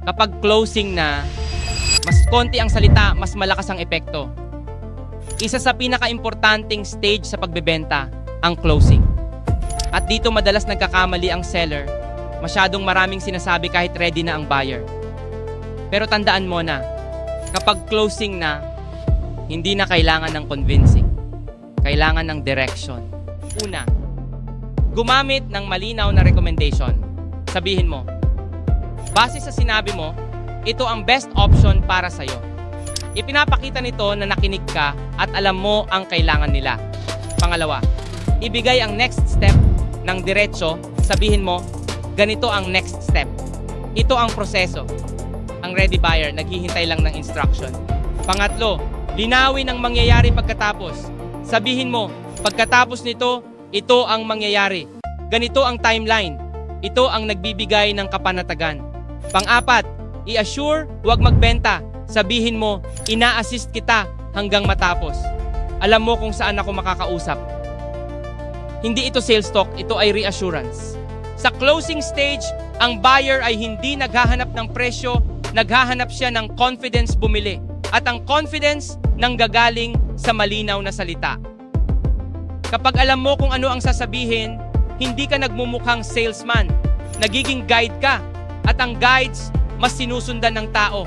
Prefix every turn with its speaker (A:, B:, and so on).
A: Kapag closing na, mas konti ang salita, mas malakas ang epekto. Isa sa pinaka-importanting stage sa pagbebenta, ang closing. At dito madalas nagkakamali ang seller, masyadong maraming sinasabi kahit ready na ang buyer. Pero tandaan mo na, kapag closing na, hindi na kailangan ng convincing. Kailangan ng direction. Una, gumamit ng malinaw na recommendation. Sabihin mo, base sa sinabi mo, ito ang best option para sa'yo. Ipinapakita nito na nakinig ka at alam mo ang kailangan nila. Pangalawa, ibigay ang next step ng diretso. Sabihin mo, ganito ang next step. Ito ang proseso. Ang ready buyer, naghihintay lang ng instruction. Pangatlo, linawin ang mangyayari pagkatapos. Sabihin mo, pagkatapos nito, ito ang mangyayari. Ganito ang timeline. Ito ang nagbibigay ng kapanatagan. Pang-apat, i-assure, huwag magbenta. Sabihin mo, ina-assist kita hanggang matapos. Alam mo kung saan ako makakausap. Hindi ito sales talk, ito ay reassurance. Sa closing stage, ang buyer ay hindi naghahanap ng presyo, naghahanap siya ng confidence bumili. At ang confidence nanggagaling sa malinaw na salita. Kapag alam mo kung ano ang sasabihin, hindi ka nagmumukhang salesman. Nagiging guide ka. At ang guides, mas sinusundan ng tao.